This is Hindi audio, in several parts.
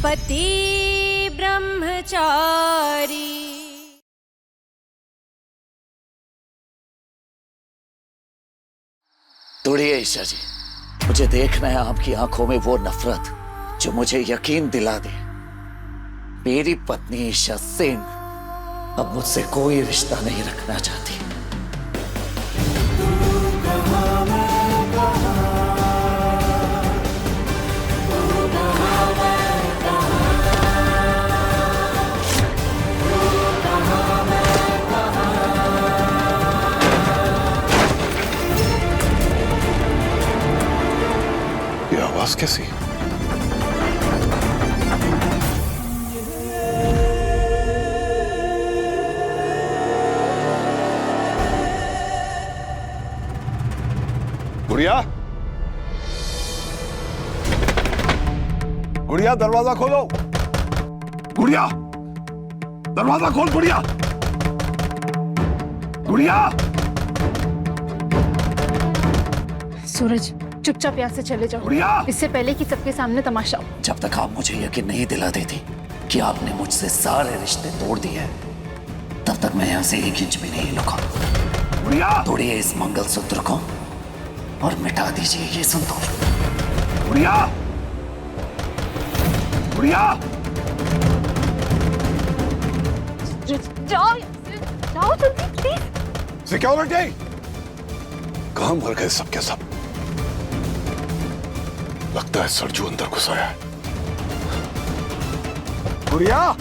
पति ब्रह्मचारी। तोड़िए ईशा जी, मुझे देखना है आपकी आंखों में वो नफरत जो मुझे यकीन दिला दे मेरी पत्नी ईशा सेन अब मुझसे कोई रिश्ता नहीं रखना चाहती। ये आवाज कैसी? गुड़िया, गुड़िया दरवाजा खोलो। गुड़िया दरवाजा खोल। गुड़िया, गुड़िया। सूरज चुपचाप यहाँ से चले जाओ, गुड़िया, इससे पहले कि सबके सामने तमाशा हो। जब तक आप मुझे यकीन नहीं दिला देती कि आपने मुझसे सारे रिश्ते तोड़ दिए हैं, तब तक मैं यहाँ से एक इंच भी नहीं लुका। गुड़िया, तोड़िए इस मंगलसूत्र को और मिटा दीजिए ये सिंदूर। गुड़िया, गुड़िया। जाओ यहाँ से, जाओ जल्दी प्लीज। सिक्योरिटी, कहां मर गए सब के सब? लगता है सरजू अंदर घुस आया है। गुड़िया,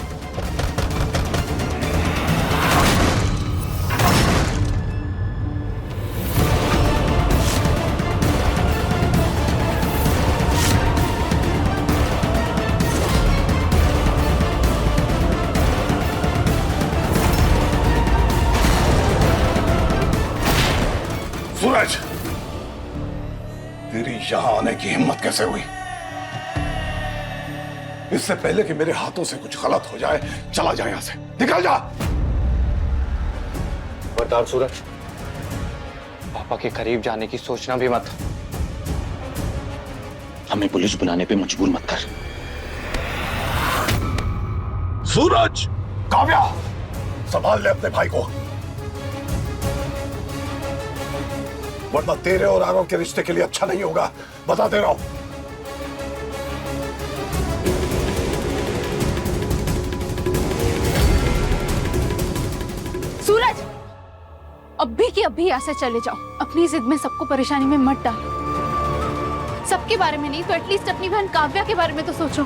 सूरज, तेरी यहां आने की हिम्मत कैसे हुई? इससे पहले कि मेरे हाथों से कुछ गलत हो जाए, चला जा यहां से, निकल जा। खबरदार सूरज, पापा के करीब जाने की सोचना भी मत। हमें पुलिस बुलाने पे मजबूर मत कर। सूरज, काव्या, संभाल ले अपने भाई को, वरना तेरे और आरव के रिश्ते के लिए अच्छा नहीं होगा, बता दे रहा हूं। सूरज, अभी के अभी यहाँ से चले जाओ। अपनी जिद में सबको परेशानी में मत डालो। सबके बारे में नहीं तो एटलीस्ट अपनी बहन काव्या के बारे में तो सोचो।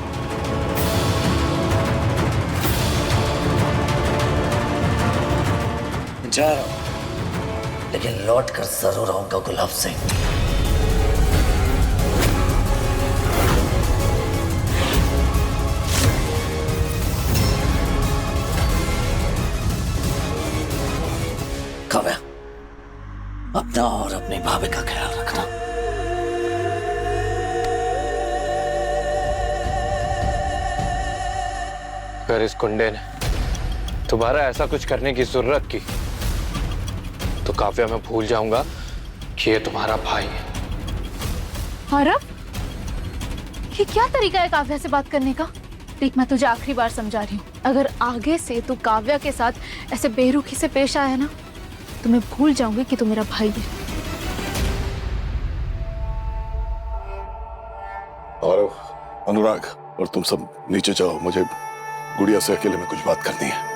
जा रहा हूं, लेकिन लौट कर जरूर आऊंगा गुलाब सिंह। काव्या, अपना और अपनी भाभी का ख्याल रखना। अगर इस कुंडे ने दोबारा ऐसा कुछ करने की जरूरत की तो काव्या मैं भूल जाऊंगा कि ये तुम्हारा भाई है। आरव, ये क्या तरीका है काव्या से बात करने का? देख, मैं तुझे आखिरी बार समझा रही हूँ, अगर आगे से तू काव्या के साथ ऐसे बेरुखी से पेश आया ना तो मैं भूल जाऊंगी कि तू मेरा भाई है। और अनुराग और तुम सब नीचे जाओ, मुझे गुड़िया से अकेले में कुछ बात करनी है।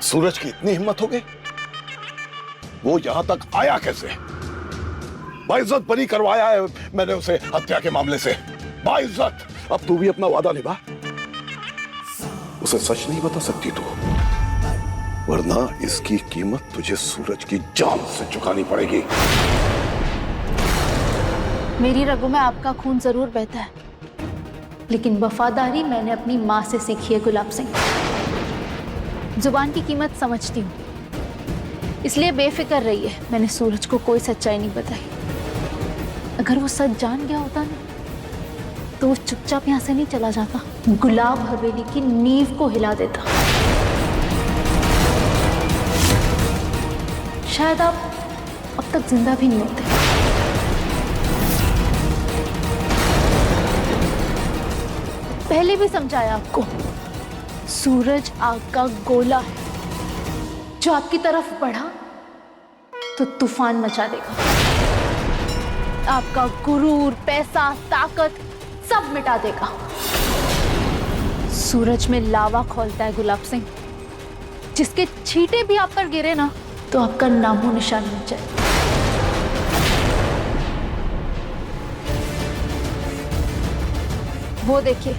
सूरज की इतनी हिम्मत हो गई, वो यहां तक आया कैसे? बाइज्जत बरी करवाया है मैंने उसे हत्या के मामले से। बाइज्जत, अब तू भी अपना वादा निभा। उसे सच नहीं बता सकती तू, वरना इसकी कीमत तुझे सूरज की जान से चुकानी पड़ेगी। मेरी रगों में आपका खून जरूर बहता है, लेकिन वफादारी मैंने अपनी माँ से सीखी है गुलाब सिंह। जुबान की कीमत समझती हूँ, इसलिए बेफिक्र रही है, मैंने सूरज को कोई सच्चाई नहीं बताई। अगर वो सच जान गया होता ना तो वो चुपचाप यहाँ से नहीं चला जाता, गुलाब हवेली की नींव को हिला देता। शायद आप अब तक जिंदा भी नहीं होते। पहले भी समझाया आपको, सूरज आग का गोला है, जो आपकी तरफ बढ़ा तो तूफान मचा देगा। आपका गुरूर, पैसा, ताकत सब मिटा देगा। सूरज में लावा खोलता है गुलाब सिंह, जिसके छींटे भी आप पर गिरे ना तो आपका नामो निशान मिट जाए। वो देखिए,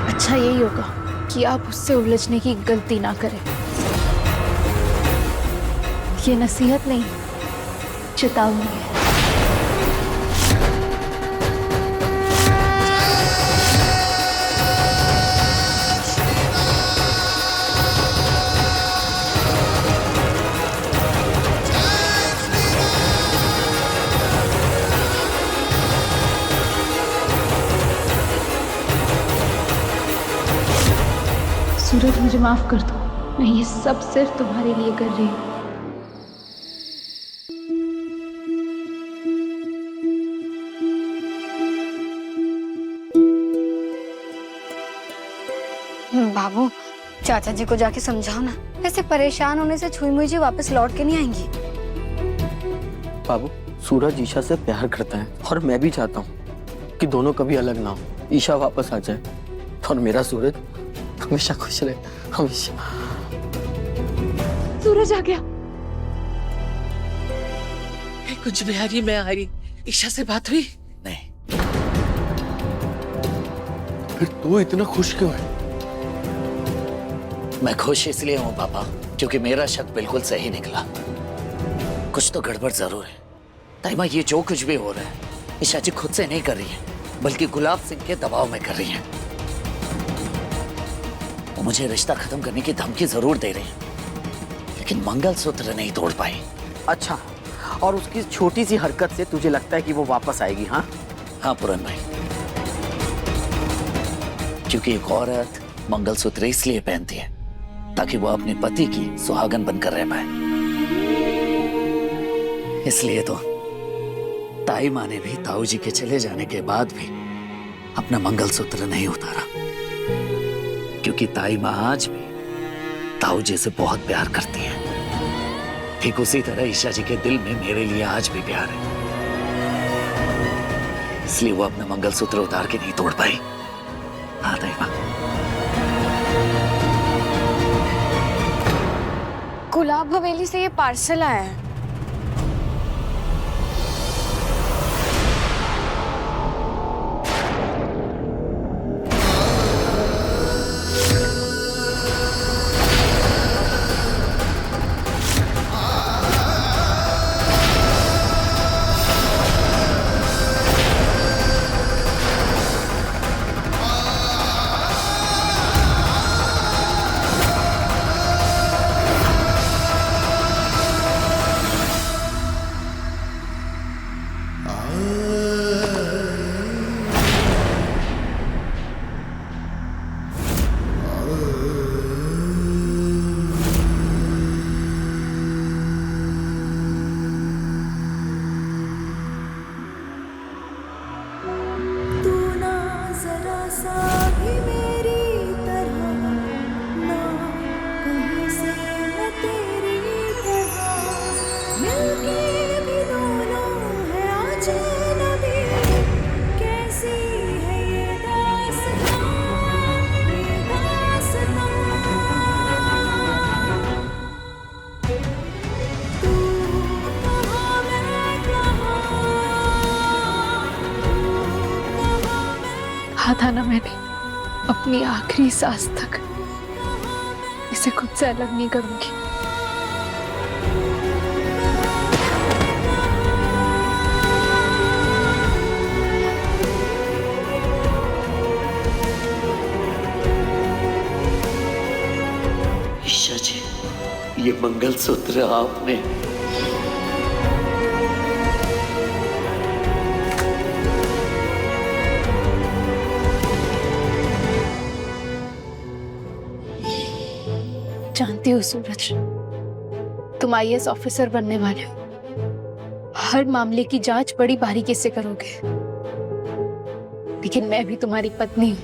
अच्छा यही होगा कि आप उससे उलझने की गलती ना करें। ये नसीहत नहीं, चेतावनी है। सूरज, मुझे माफ कर दो, मैं ये सब सिर्फ तुम्हारे लिए कर रही हूँ। बाबू, चाचा जी को जाके समझाओ ना, ऐसे परेशान होने से छुई मुई जी वापस लौट के नहीं आएंगी। बाबू, सूरज ईशा से प्यार करता है और मैं भी चाहता हूँ कि दोनों कभी अलग ना हो, ईशा वापस आ जाए और मेरा सूरज हमेशा खुश रहे, हमेशा। सूरज आ गया। कुछ बिहारी, मैं आ रही। ईशा से बात हुई? नहीं। फिर तू इतना खुश क्यों है? मैं खुश इसलिए हूं पापा क्योंकि मेरा शक बिल्कुल सही निकला। कुछ तो गड़बड़ जरूर है। ताइमा, ये जो कुछ भी हो रहा है ईशा जी खुद से नहीं कर रही है, बल्कि गुलाब सिंह के दबाव में कर रही है। वो मुझे रिश्ता खत्म करने की धमकी जरूर दे रही है, लेकिन मंगलसूत्र नहीं तोड़ पाई। अच्छा, और उसकी छोटी सी हरकत से तुझे लगता है कि वो वापस आएगी? हाँ हाँ पूरन भाई, क्योंकि एक औरत मंगलसूत्र इसलिए पहनती है ताकि वो अपने पति की सुहागन बनकर रह पाए। इसलिए तो ताई माँ ने भी ताऊ जी के चले जाने के बाद भी अपना मंगलसूत्र नहीं उतारा, क्योंकि ताई माँ आज भी ताऊ जी से बहुत प्यार करती है। ठीक उसी तरह ईशा जी के दिल में मेरे लिए आज भी प्यार है, इसलिए वो अपना मंगलसूत्र उतार के नहीं तोड़ पाई। हाँ ताई माँ। गुलाब हवेली से ये पार्सल आया है। कहा था ना मैंने, अपनी आखिरी सांस तक इसे खुद से अलग नहीं करूंगी। ईशा जी, ये मंगलसूत्र आपने जानती हो सूरज, तुम IAS ऑफिसर बनने वाले हो। हर मामले की जांच बड़ी बारीकी से करोगे, लेकिन मैं भी तुम्हारी पत्नी हूं।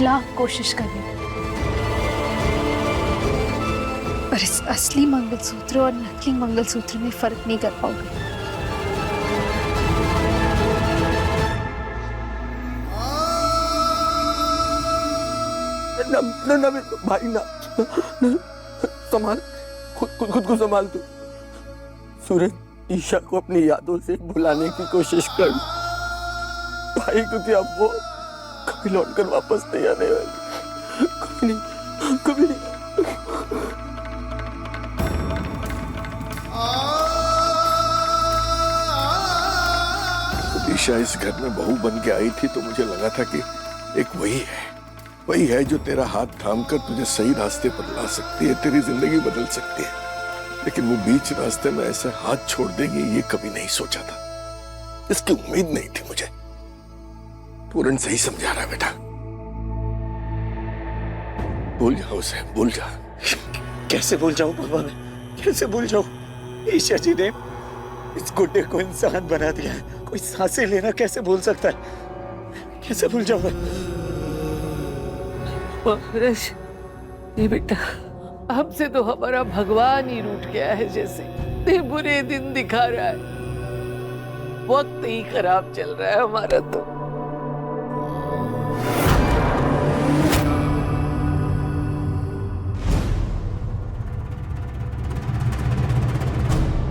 लाख कोशिश करनी, पर इस असली मंगलसूत्र और नकली मंगलसूत्र में फर्क नहीं कर पाओगे। ना भाई ना, संभाल, खुद को संभाल तू। सूरज, ईशा को अपनी यादों से भुलाने की कोशिश कर भाई, क्योंकि अब वो कभी लौटकर वापस नहीं आने वाली। कभी नहीं। ईशा इस घर में बहू बन के आई थी तो मुझे लगा था कि एक वही है जो तेरा हाथ थामकर तुझे सही रास्ते पर ला सकती है, तेरी जिंदगी बदल सकती है। लेकिन वो बीच रास्ते में ऐसे हाथ छोड़ देगी ये कभी नहीं सोचा था, इसकी उम्मीद नहीं थी मुझे। पूरन सही समझा रहा है बेटा, भूल जाओ उसे, भूल जा। कैसे भूल जाऊं बाबा, मैं कैसे भूल जाऊं? ईशा जी ने इस गुड्डे को इंसान बना दिया है, कोई सांसें लेना कैसे भूल सकता है? कैसे भूल जाऊं मैं? ये बेटा, हमसे तो हमारा भगवान ही रूठ गया है, जैसे इतने बुरे दिन दिखा रहा है। वक्त ही खराब चल रहा है हमारा तो।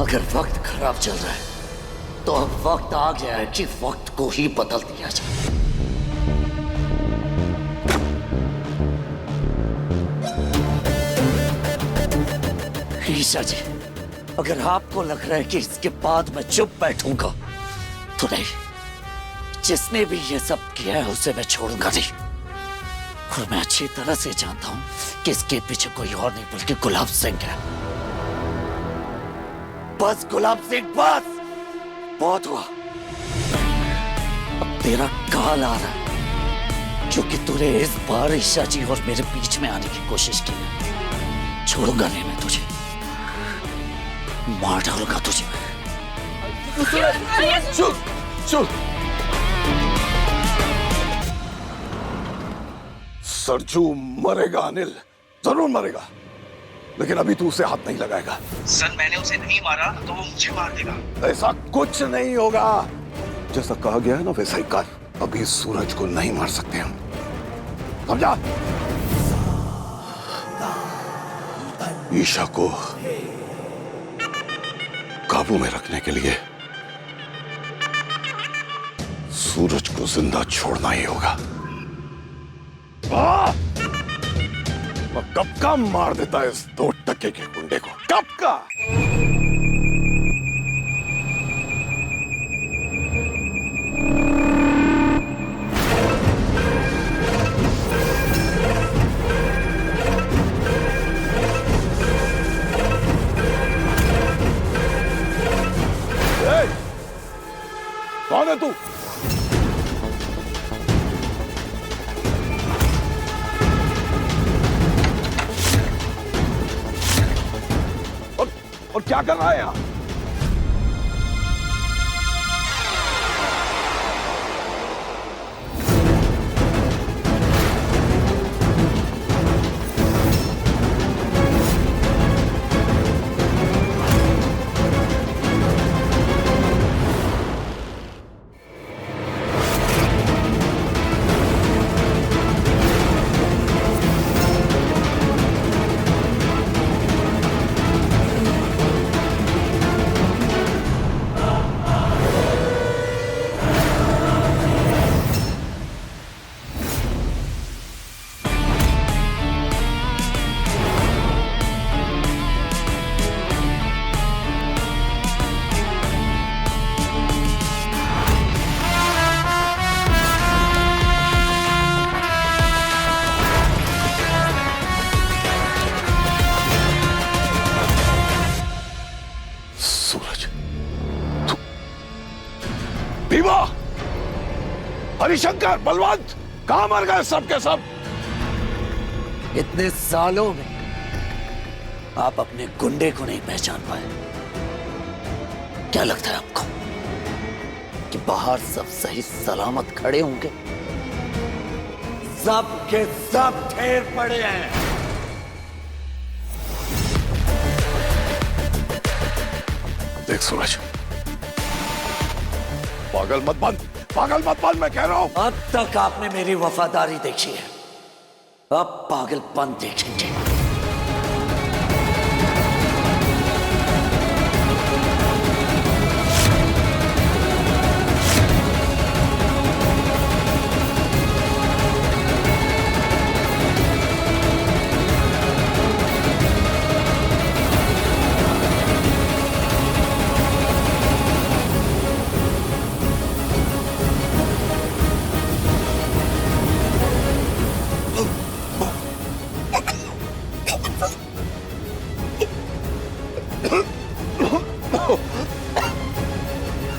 अगर वक्त खराब चल रहा है तो अब वक्त आ गया है कि वक्त को ही बदल दिया जाए। ईशा जी, अगर आपको लग रहा है कि इसके बाद मैं चुप बैठूंगा तो नहीं, जिसने भी ये सब किया है उसे मैं छोड़ूंगा नहीं। और मैं अच्छी तरह से जानता हूं कि इसके पीछे कोई और नहीं बल्कि गुलाब सिंह है। बस गुलाब सिंह, बस, बहुत हुआ। अब तेरा काल आ रहा है, क्योंकि तूने इस बार ईशा जी और मेरे बीच में आने की कोशिश की। छोड़ूंगा नहीं मैं तुझे, मार डालूंगा तुझे। चुप। सरजू मरेगा अनिल, जरूर मरेगा, लेकिन अभी तू उसे हाथ नहीं लगाएगा। सर, मैंने उसे नहीं मारा तो वो मुझे मार देगा। ऐसा कुछ नहीं होगा, जैसा कहा गया है ना वैसा ही कर। अभी सूरज को नहीं मार सकते हम, समझा? ईशा को काबू में रखने के लिए सूरज को जिंदा छोड़ना ही होगा। मैं कब का मार देता है इस 2 टके के गुंडे को, कब का। कौन है तू? और क्या कर रहा है यहां? हरिशंकर, बलवंत, कहां मर गए सब के सब? इतने सालों में आप अपने गुंडे को नहीं पहचान पाए? क्या लगता है आपको कि बाहर सब सही सलामत खड़े होंगे? सब के सब ढेर पड़े हैं। देख सूरज, पागल मत बन, मैं कह रहा हूं। अब तक आपने मेरी वफादारी देखी है, अब पागलपन देखेंगे।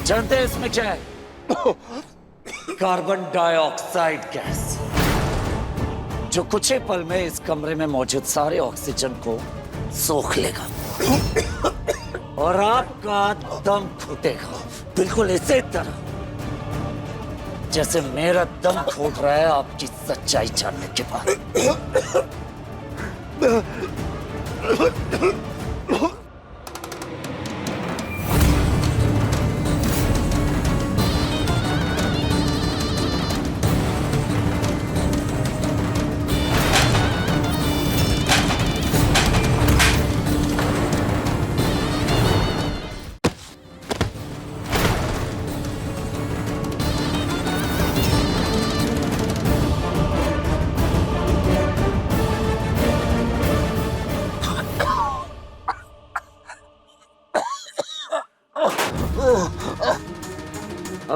जानते हैं इसमें क्या है? कार्बन डाइऑक्साइड गैस, जो कुछ ही पल में इस कमरे में मौजूद सारे ऑक्सीजन को सोख लेगा और आपका दम घुटेगा, बिल्कुल इसी तरह जैसे मेरा दम घुट रहा है आपकी सच्चाई जानने के बाद।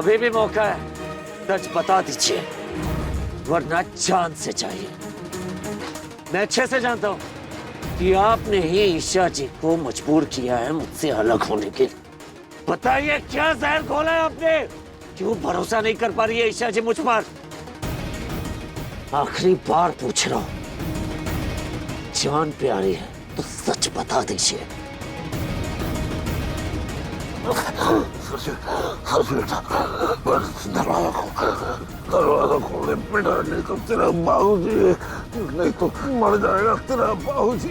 अभी भी मौका है, सच बता दीजिए वरना जान से चाहिए। मैं अच्छे से जानता हूं कि आपने ही ईशा जी को मजबूर किया है मुझसे अलग होने के लिए। बताइए क्या जहर घोला है आपने? क्यों भरोसा नहीं कर पा रही है ईशा जी मुझ पर? आखिरी बार पूछ रहा हूं, जान प्यारी है तो सच बता दीजिए। दरवाजा खोले बेटा, नहीं तो तेरा बाबूजी, नहीं तो मर जाएगा तेरा बाबूजी।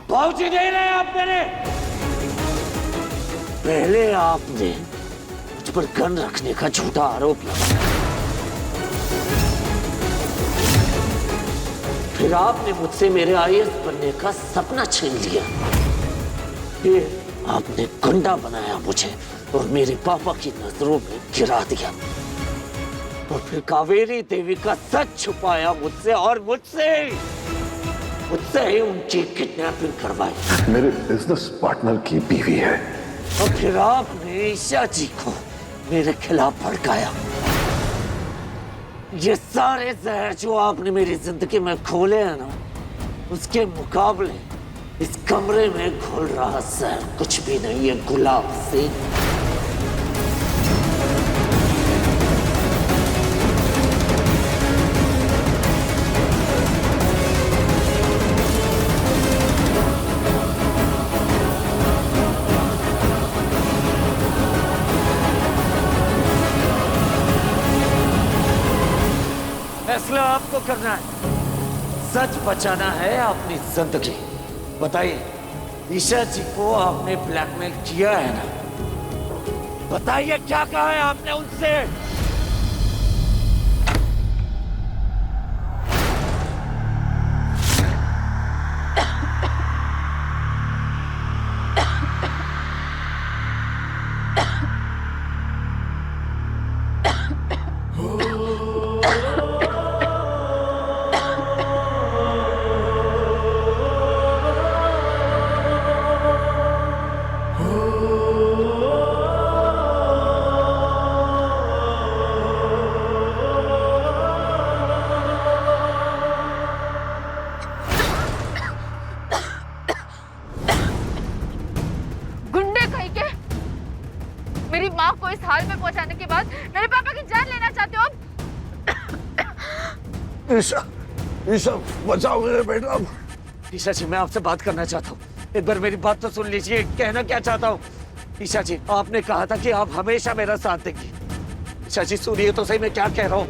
बाबूजी नहीं रहे आप मेरे। पहले आपने मुझ पर गन रखने का झूठा आरोप लगाया, फिर आपने मुझसे मेरे IAS बनने का सपना छीन लिया, फिर आपने गुंडा बनाया मुझे और मेरे पापा की नजरों में गिरा दिया, और फिर कावेरी देवी का सच छुपाया मुझसे और मुझसे ही उनकी किडनैपिंग करवाई। मेरे बिजनेस पार्टनर की बीवी है। और फिर आपने ईशा जी को मेरे खिलाफ भड़काया। ये सारे जहर जो आपने मेरी जिंदगी में खोले हैं ना, उसके मुकाबले इस कमरे में घुल रहा जहर कुछ भी नहीं है गुलाब सिंह। फैसला आपको करना है, सच बचाना है अपनी जिंदगी। बताइए, ईशा जी को आपने ब्लैकमेल किया है ना? बताइए क्या कहा है आपने उनसे? मेरी माँ को इस हाल में पहुंचाने के बाद मेरे पापा की जान लेना चाहते हो? ईशा, ईशा बचाओ मेरे बेटा। ईशा जी, मैं आपसे बात करना चाहता हूँ। एक बार मेरी बात तो सुन लीजिए, कहना क्या चाहता हूँ। ईशा जी, आपने कहा था कि आप हमेशा मेरा साथ देंगी। ईशा जी सुनिए तो सही, मैं क्या कह रहा हूँ।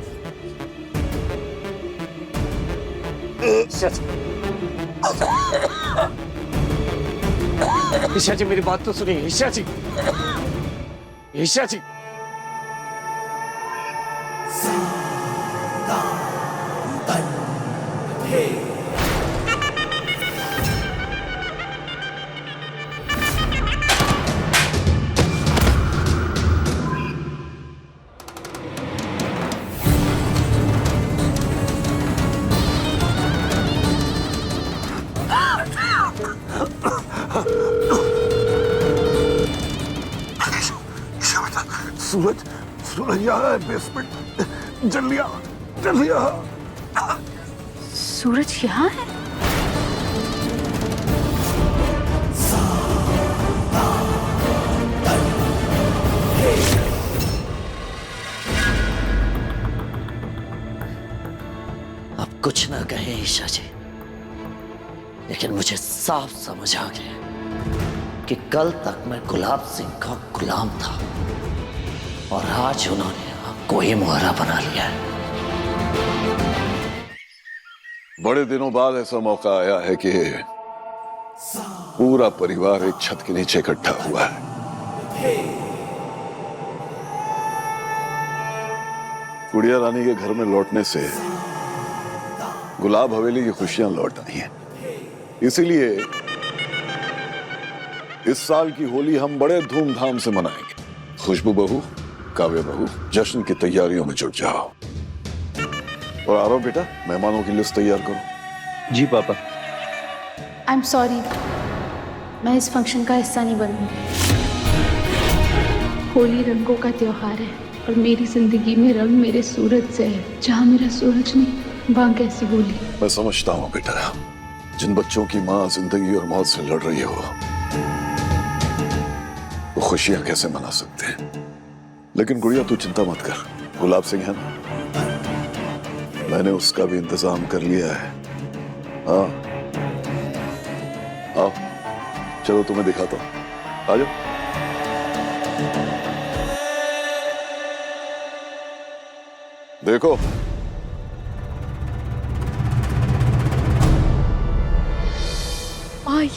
ईशा जी, ईशा जी मेरी बात तो सुनिए। ईशा जी, ईशा जी। सूरज, सूरज यहाँ है बेसमेंट। जल्दी आ, जल्दी आ। सूरज यहाँ है? अब कुछ ना कहें ईशा जी, लेकिन मुझे साफ समझ आ गया कि कल तक मैं गुलाब सिंह का गुलाम था और आज उन्होंने आपको ही मुहरा बना लिया है। बड़े दिनों बाद ऐसा मौका आया है कि पूरा परिवार एक छत के नीचे इकट्ठा हुआ है। गुड़िया रानी के घर में लौटने से गुलाब हवेली की खुशियां लौट आई हैं। इसीलिए इस साल की होली हम बड़े धूमधाम से मनाएंगे। खुशबू बहू, काव्य बहू, जश्न की तैयारियों में जुट जाओ। और आरव बेटा, मेहमानों की लिस्ट तैयार करो। जी पापा। आई एम सॉरी, मैं इस फंक्शन का हिस्सा नहीं बनूंगी। होली रंगों का त्योहार है और मेरी जिंदगी में रंग मेरे सूरज से है। जहाँ मेरा सूरज नहीं, वहाँ कैसी होली? मैं समझता हूँ बेटा, जिन बच्चों की माँ जिंदगी और मौत से लड़ रही हो, वो खुशियां कैसे मना सकते हैं। लेकिन गुड़िया तू चिंता मत कर, गुलाब सिंह है ना, मैंने उसका भी इंतजाम कर लिया है। हाँ, आओ चलो तुम्हें दिखाता हूं, आ जाओ। देखो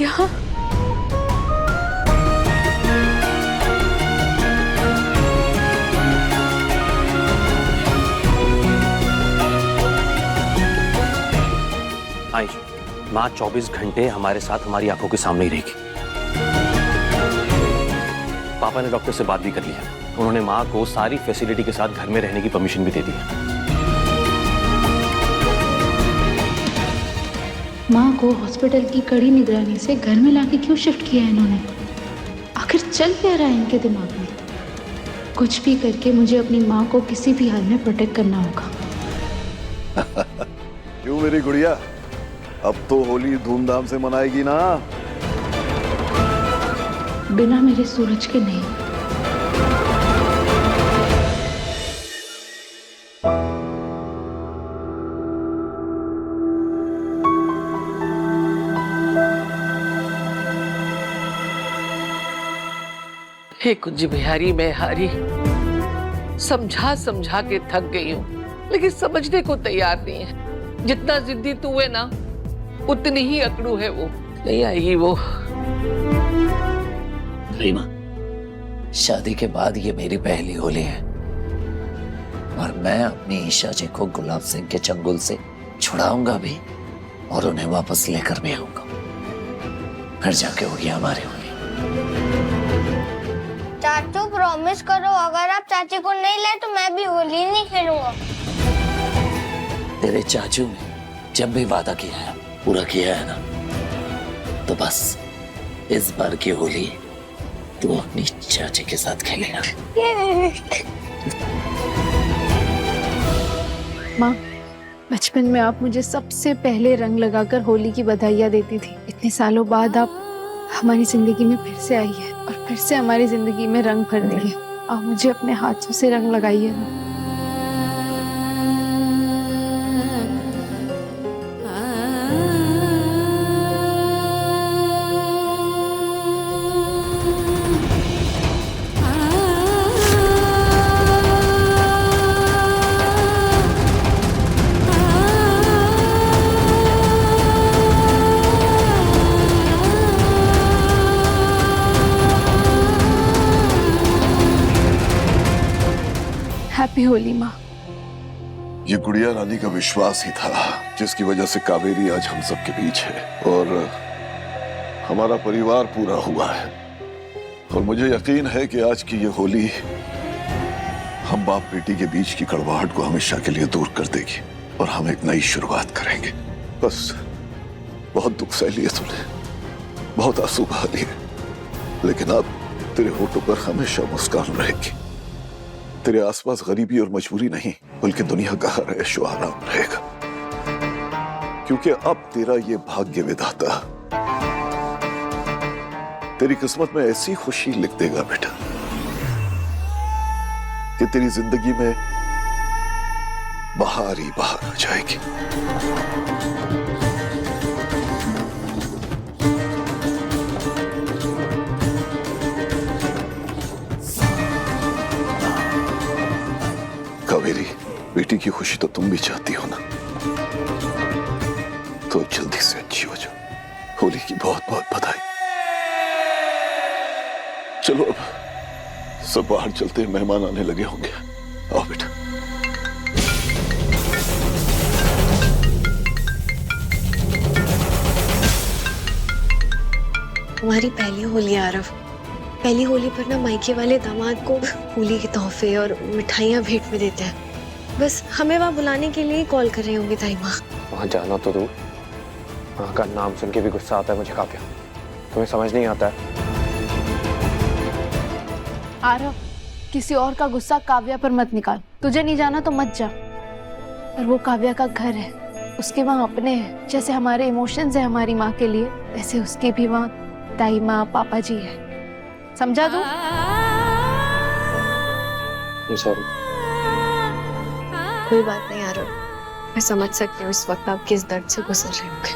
यहाँ आइश, माँ 24 घंटे हमारे साथ हमारी आंखों के सामने ही रहेगी। पापा ने डॉक्टर से बात भी कर ली है। उन्होंने माँ को सारी फैसिलिटी के साथ घर में रहने की परमिशन भी दे दी है। माँ को हॉस्पिटल की कड़ी निगरानी से घर में लाके क्यों शिफ्ट किया है इन्होंने? आखिर चल क्या रहा है इनके दिमाग में? कुछ भी करके मुझे अपनी माँ को किसी भी हाल में प्रोटेक्ट करना होगा। क्यों मेरी गुड़िया, अब तो होली धूमधाम से मनाएगी ना? बिना मेरे सूरज के नहीं। हे कुंज बिहारी, मैं हारी समझा समझा के थक गई हूँ, लेकिन समझने को तैयार नहीं है। जितना जिद्दी तू है ना, उतनी ही अकड़ू है वो। नहीं आएगी वो। रीमा, शादी के बाद ये मेरी पहली होली है और मैं अपनी ईशा जी को गुलाब सिंह के चंगुल से छुड़ाऊंगा भी और उन्हें वापस लेकर भी आऊंगा। फिर जाके होगी हमारी होली। चाचू प्रॉमिस करो, अगर आप चाची को नहीं लाए तो मैं भी होली नहीं खेलूंगा। तेरे चाचू ने जब भी वादा किया है पूरा किया है ना, तो बस इस बार की होली तू अपनी चाची के साथ खेलेगा। माँ, बचपन में आप मुझे सबसे पहले रंग लगाकर होली की बधाइयाँ देती थी। इतने सालों बाद आप हमारी जिंदगी में फिर से आई है और फिर से हमारी जिंदगी में रंग भर दिए। आप मुझे अपने हाथों से रंग लगाइए ना। हैप्पी होली माँ। ये गुड़िया रानी का विश्वास ही था जिसकी वजह से कावेरी आज हम सब के बीच है और हमारा परिवार पूरा हुआ है। और मुझे यकीन है कि आज की ये होली हम बाप बेटी के बीच की कड़वाहट को हमेशा के लिए दूर कर देगी और हम एक नई शुरुआत करेंगे। बस बहुत दुख सह लिए तूने, बहुत आंसू बहा लिए, लेकिन अब तेरे होठों पर हमेशा मुस्कान रहेगी। तेरे आसपास गरीबी और मजबूरी नहीं बल्कि दुनिया का हर ऐशो आराम रहेगा, क्योंकि अब तेरा ये भाग्य विधाता तेरी किस्मत में ऐसी खुशी लिख देगा बेटा कि तेरी जिंदगी में बहार ही बहार आ जाएगी। कावेरी, बेटी की खुशी तो तुम भी चाहती हो ना, तो जल्दी से अच्छी हो जाओ। होली की बहुत बहुत बधाई। चलो अब सब बाहर चलते हैं, मेहमान आने लगे होंगे। आओ बेटा। हमारी पहली होली आरव, पहली होली पर ना मायके वाले दामाद को होली के तोहफे और मिठाइयाँ भेंट में देते हैं। बस हमें वहाँ बुलाने के लिए कॉल कर रही होंगी ताई माँ। वहां जाना तो दूर, वहां का नाम सुन के भी गुस्सा आता है मुझे। काव्या, तुम्हें समझ नहीं आता है? आरव, किसी और का गुस्सा काव्या पर मत निकाल। तुझे नहीं जाना तो मत जा। और वो काव्या का घर है, उसके वहाँ अपने हैं। जैसे हमारे इमोशंस है हमारी माँ के लिए, वैसे उसके भी वहाँ ताई माँ पापा जी है। समझा तू? सॉरी। कोई बात नहीं आरव, मैं समझ सकती हूँ इस वक्त आप किस दर्द से गुजर रहे होंगे।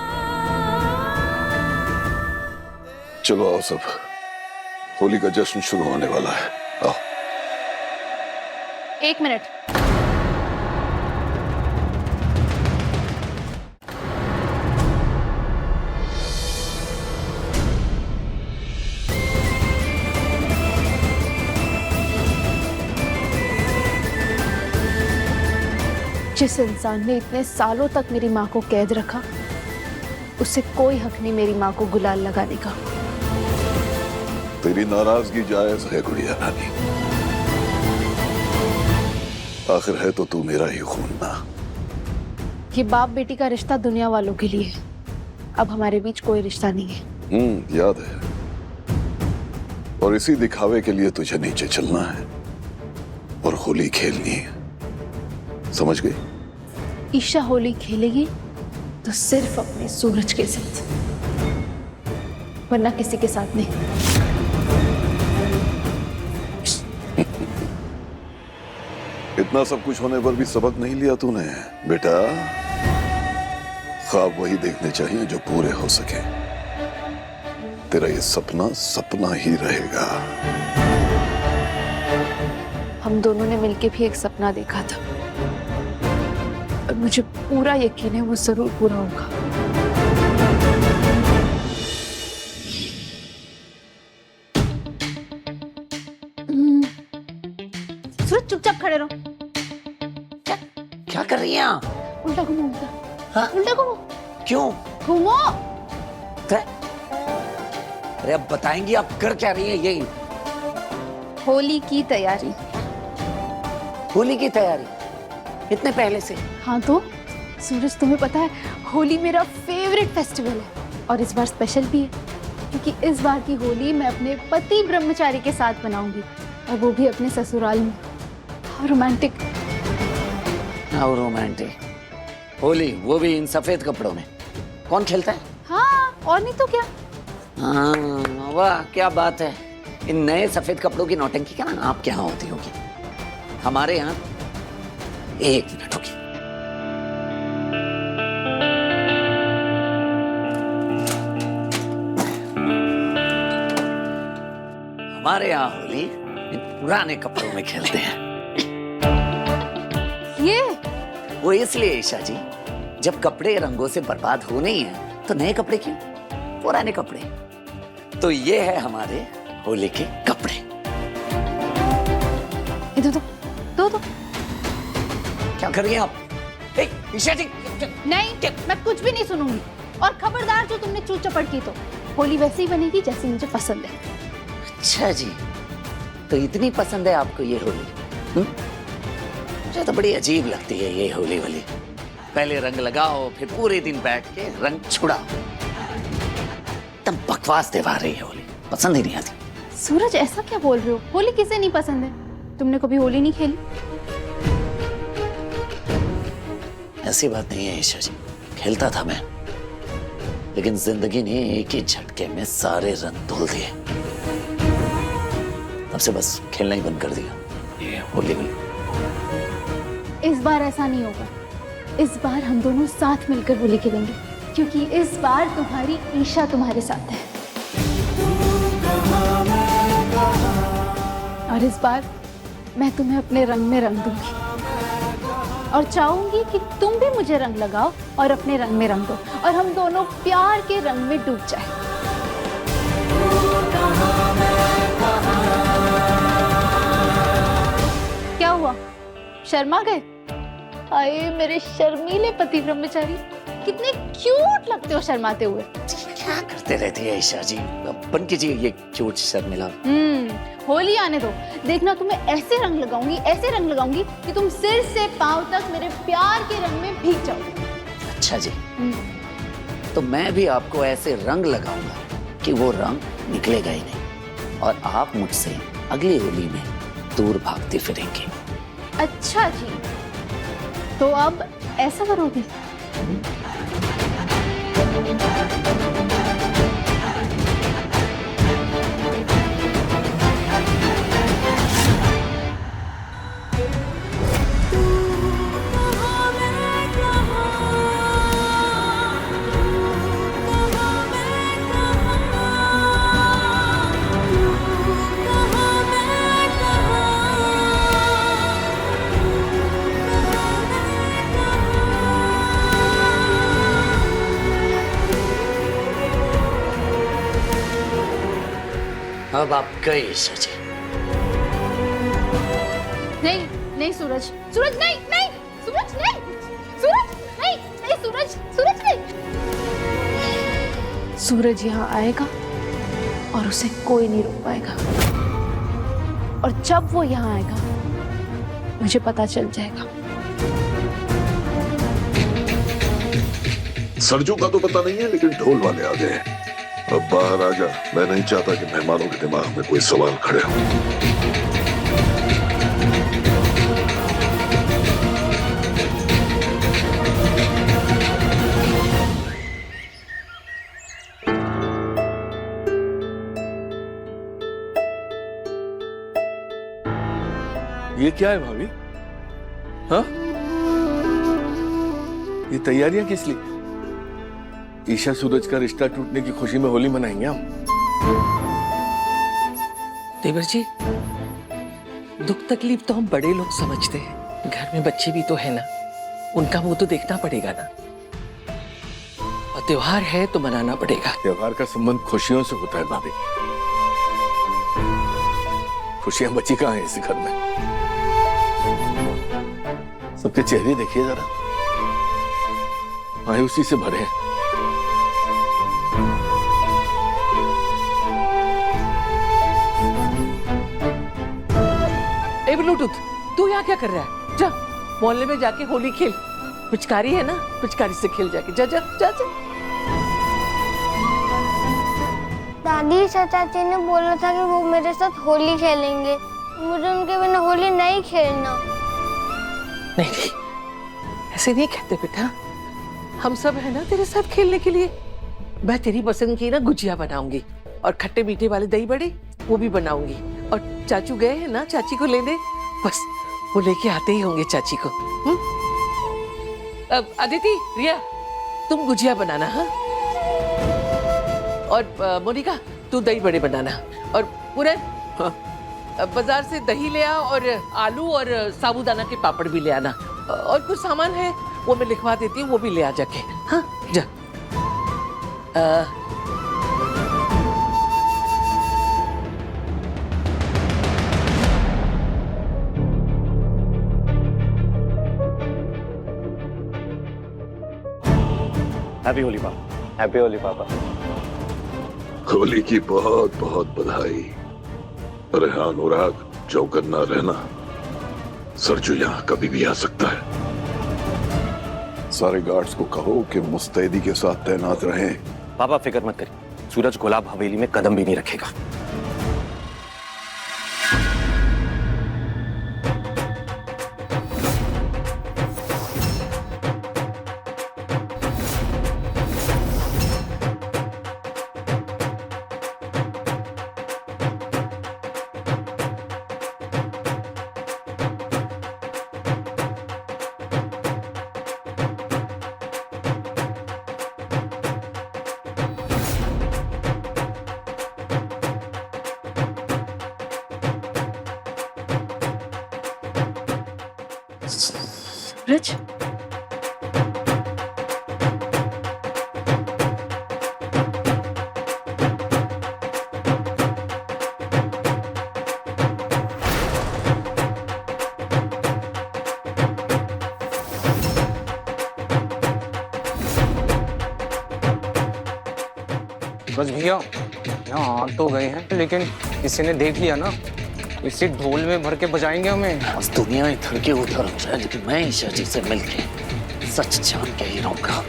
चलो आओ सब, होली का जश्न शुरू होने वाला है। आओ। 1 मिनट। जिस इंसान ने इतने सालों तक मेरी माँ को कैद रखा, उससे कोई हक नहीं मेरी माँ को गुलाल लगाने का। तेरी नाराजगी जायज है गुड़िया रानी, आखिर है तो तू मेरा ही खून ना। ये बाप बेटी का रिश्ता दुनिया वालों के लिए है, अब हमारे बीच कोई रिश्ता नहीं है। याद है। और इसी दिखावे के लिए तुझे नीचे चलना है और होली खेलनी है, समझ गई? ईशा होली खेलेगी तो सिर्फ अपने सूरज के साथ, वरना किसी के साथ नहीं। इतना सब कुछ होने पर भी सबक नहीं लिया तूने बेटा। ख्वाब वही देखने चाहिए जो पूरे हो सके। तेरा ये सपना सपना ही रहेगा। हम दोनों ने मिलके भी एक सपना देखा था और मुझे पूरा यकीन है वो जरूर पूरा होगा। सूरज, चुपचाप खड़े रहो। क्या कर रही हैं आप? उल्टा घूमो, उल्टा। हाँ? उल्टा घूमो। क्यों? घूमो। अरे अब बताएंगी आप कर क्या रही है? यही होली की तैयारी। होली की तैयारी इतने पहले से? हाँ तो सूरज, तुम्हें पता है होली मेरा फेवरेट फेस्टिवल है और इस बार स्पेशल भी है, क्योंकि इस बार की होली मैं अपने पति ब्रह्मचारी के साथ मनाऊंगी, और वो भी अपने ससुराल में। रोमांटिक। हाँ रोमांटिक होली, वो भी इन सफेद कपड़ों में। कौन खेलता है? हाँ, और नहीं तो क्या। हाँ वाह, क्या बात है। इन नए सफेद कपड़ों की नौटंकी क्या ना आपके यहाँ होती होगी, हमारे यहाँ 1 मिनट होगी। हमारे यहाँ होली इन पुराने कपड़ों में खेलते हैं। ये वो इसलिए ईशा जी, जब कपड़े रंगों से बर्बाद होने ही हैं तो नए कपड़े क्यों, पुराने कपड़े। तो ये है हमारे होली के कपड़े। दो। क्या कर रही हैं आप? ए, ईशा जी नहीं, मैं कुछ भी नहीं सुनूंगी। और खबरदार जो तुमने चूत चपट की तो होली वैसे ही बनेगी जैसी मुझे पसंद है। अच्छा जी, तो इतनी पसंद है आपको ये होली? मुझे तो बड़ी अजीब लगती है ये होली वाली। पहले रंग लगाओ, फिर पूरे दिन बैठ के रंग छुड़ाओ। एकदम बकवास त्योहार है ये होली, पसंद ही नहीं आती। सूरज ऐसा क्या बोल रहे हो? होली किसे नहीं पसंद है? तुमने कभी होली नहीं खेली? ऐसी बात नहीं है ईशा जी, खेलता था मैं, लेकिन जिंदगी ने एक ही झटके में सारे रंग धुल दिए। तब से बस खेलना ही बंद कर दिया ये होली में। इस बार ऐसा नहीं होगा। इस बार हम दोनों साथ मिलकर होली खेलेंगे, क्योंकि इस बार तुम्हारी ईशा तुम्हारे साथ है। और इस बार मैं तुम्हें अपने रंग में रंग दूंगी और चाहूंगी कि तुम भी मुझे रंग लगाओ और अपने रंग में रंग दो और हम दोनों प्यार के रंग में डूब जाए। क्या हुआ, शर्मा गए? आए मेरे शर्मीले पति ब्रह्मचारी, कितने क्यूट लगते हो शर्माते हुए। क्या करते रहती है ईशा जी? बन कीजिए ये क्यूट शर्मिला। होली आने दो, देखना तुम्हें ऐसे रंग लगाऊंगी कि तुम सिर से पांव तक मेरे प्यार के रंग में भीग जाओगे। अच्छा जी, तो मैं भी आपको ऐसे रंग लगाऊंगा कि वो रंग निकलेगा ही नहीं और आप मुझसे अगली होली में दूर भागते फिरेंगे। अच्छा जी, तो अब ऐसा करोगे? अब आप गए ईशा जी। नहीं सूरज, सूरज नहीं, सूरज नहीं, सूरज नहीं, सूरज नहीं। सूरज यहाँ आएगा और उसे कोई नहीं रोक पाएगा। और जब वो यहाँ आएगा मुझे पता चल जाएगा। सरजू का तो पता नहीं है, लेकिन ढोल वाले आ गए। अब बाहर आ जा, मैं नहीं चाहता कि मेहमानों के दिमाग में कोई सवाल खड़े हो। ये क्या है भाभी? हाँ, ये तैयारियां किस लिए? ईशा सूरज का रिश्ता टूटने की खुशी में होली मनाएंगे हम। देवर जी, दुख तकलीफ तो हम बड़े लोग समझते हैं, घर में बच्चे भी तो है ना, उनका मुंह तो देखना पड़ेगा ना। और त्योहार है तो मनाना पड़ेगा। त्योहार का संबंध खुशियों से होता है भाभी। खुशियां बची कहाँ हैं इस घर में? सबके चेहरे देखिए जरा, मायूसी से भरे हैं। ब्लूटूथ, तू यहाँ क्या कर रहा है? जा मोहल्ले में जाके होली खेल। पिचकारी है ना, पिचकारी से खेल जाके। जा जा जा जा। दादी चाची ने बोला था कि वो मेरे साथ होली खेलेंगे, मुझे उनके बिना होली नहीं खेलना। नहीं, ऐसे नहीं कहते बेटा, हम सब है ना तेरे साथ खेलने के लिए। मैं तेरी पसंद की ना गुजिया बनाऊंगी और खट्टे मीठे वाले दही बड़े वो भी बनाऊंगी। और चाचू गए हैं ना चाची को लेने, बस वो लेके आते ही होंगे चाची को। अब अदिति, रिया, तुम गुजिया बनाना। हाँ, और मोनिका तू दही बड़े बनाना। और पूरन, बाजार से दही ले आ और आलू और साबूदाना के पापड़ भी ले आना। और कुछ सामान है वो मैं लिखवा देती हूँ, वो भी ले आ जाके। हाँ जा। हैप्पी होली पापा। हैप्पी होली पापा। होली की बहुत बहुत बधाई। अरे हाँ अनुराग, चौकन ना रहना, सरजू यहाँ कभी भी आ सकता है। सारे गार्ड्स को कहो कि मुस्तैदी के साथ तैनात रहें। पापा फिक्र मत करिए, सूरज गुलाब हवेली में कदम भी नहीं रखेगा। सूरज, बस भैया यहाँ आ तो गए हैं, लेकिन किसी ने देख लिया ना, इसी ढोल में भर के बजाएंगे हमें। बस दुनिया इधर के उधर हो जाए, लेकिन मैं ईशा जी से मिलके सच जान के ही रहूंगा।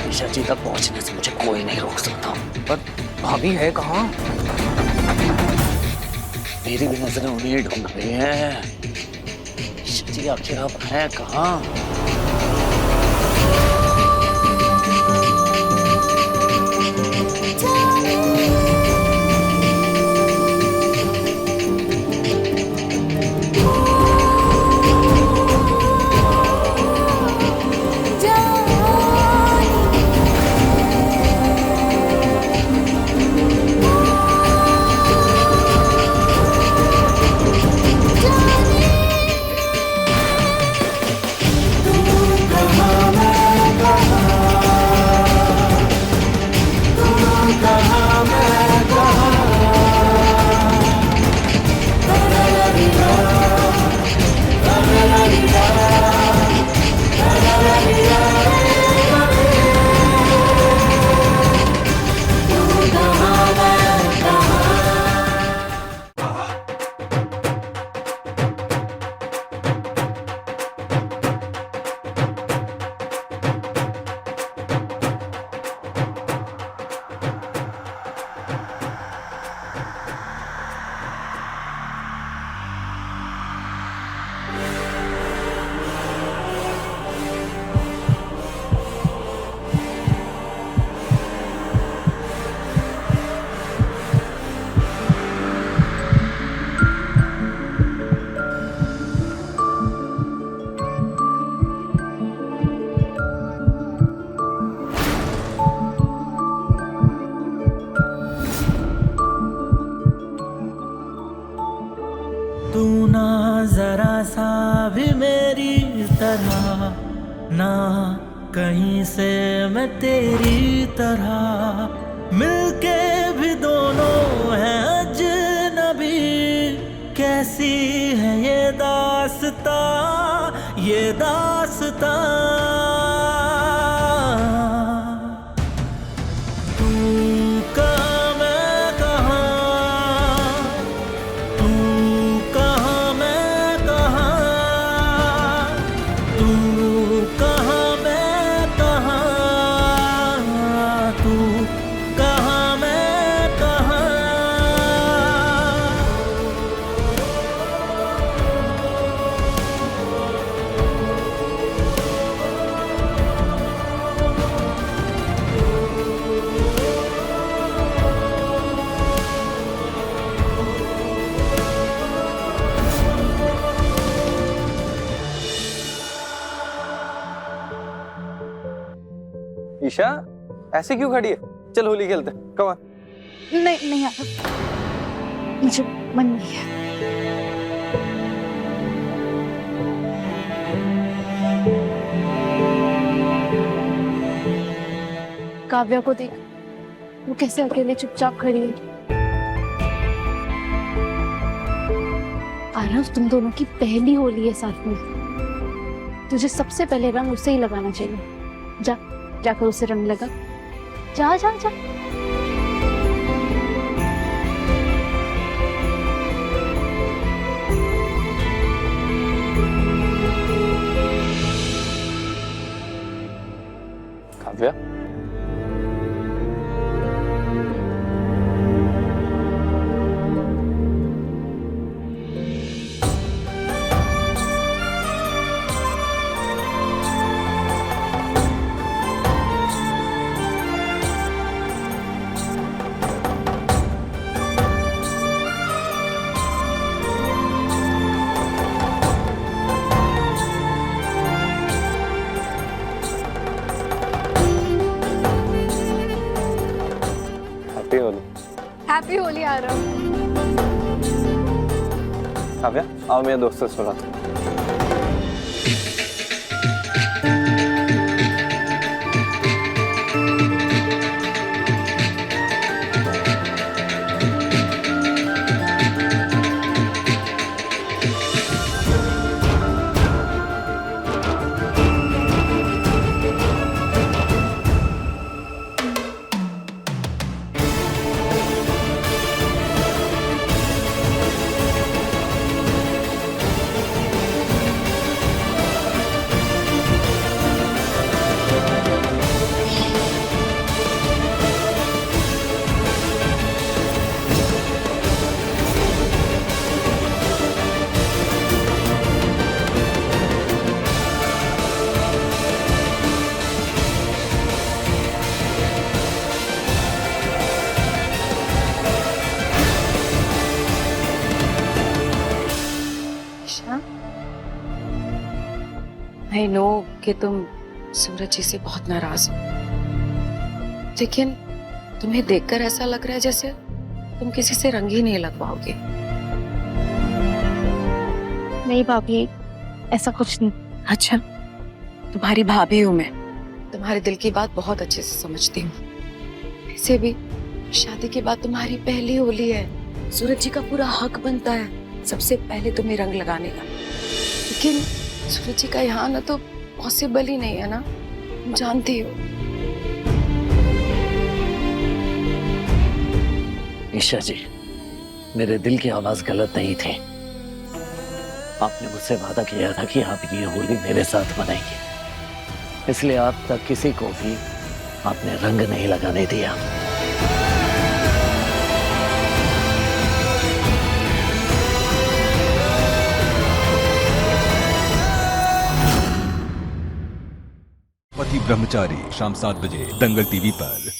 ईशा जी तक पहुंचने से मुझे कोई नहीं रोक सकता। पर भाभी है कहाँ? मेरी भी नजरें उन्हें ढूंढ रही है। ईशा जी आखिर आप हैं कहाँ? तू ना जरा सा भी मेरी तरह, ना कहीं से मैं तेरी तरह, मिलके भी दोनों हैं अजनबी। कैसी है ये दास्ता, ये दास्ता। ईशा ऐसे क्यों खड़ी है? चल होली खेलते हैं, कम ऑन। नहीं नहीं आरव, मुझे मन नहीं है। काव्या को देख, वो कैसे अकेले चुपचाप खड़ी है। आरव, तुम दोनों की पहली होली है साथ में, तुझे सबसे पहले रंग उससे ही लगाना चाहिए। जा जाकर उसे रंग लगा। जा जा जा। काव्या, हैप्पी होली। हैप्पी होली आरव। काव्या, आओ मेरे दोस्त से सुनाता हूँ। आई नो कि तुम सूरज जी से बहुत नाराज हो, लेकिन तुम्हें देखकर ऐसा लग रहा है जैसे तुम किसी से रंग ही नहीं लगवाओगे। नहीं भाभी, ऐसा कुछ नहीं। अच्छा, तुम्हारी भाभी हूं मैं, तुम्हारे दिल की बात बहुत अच्छे से समझती हूँ। वैसे भी शादी के बाद तुम्हारी पहली होली है, सूरज जी का पूरा हक बनता है सबसे पहले तुम्हें रंग लगाने का। लेकिन सूरज जी का यहाँ ना तो पॉसिबल ही नहीं है ना, तुम जानती हो। ईशा जी, मेरे दिल की आवाज गलत नहीं थी। आपने मुझसे वादा किया था कि आप ये होली मेरे साथ मनाएंगे, इसलिए आप तक किसी को भी आपने रंग नहीं लगाने दिया। पति ब्रह्मचारी शाम 7 बजे दंगल टीवी पर।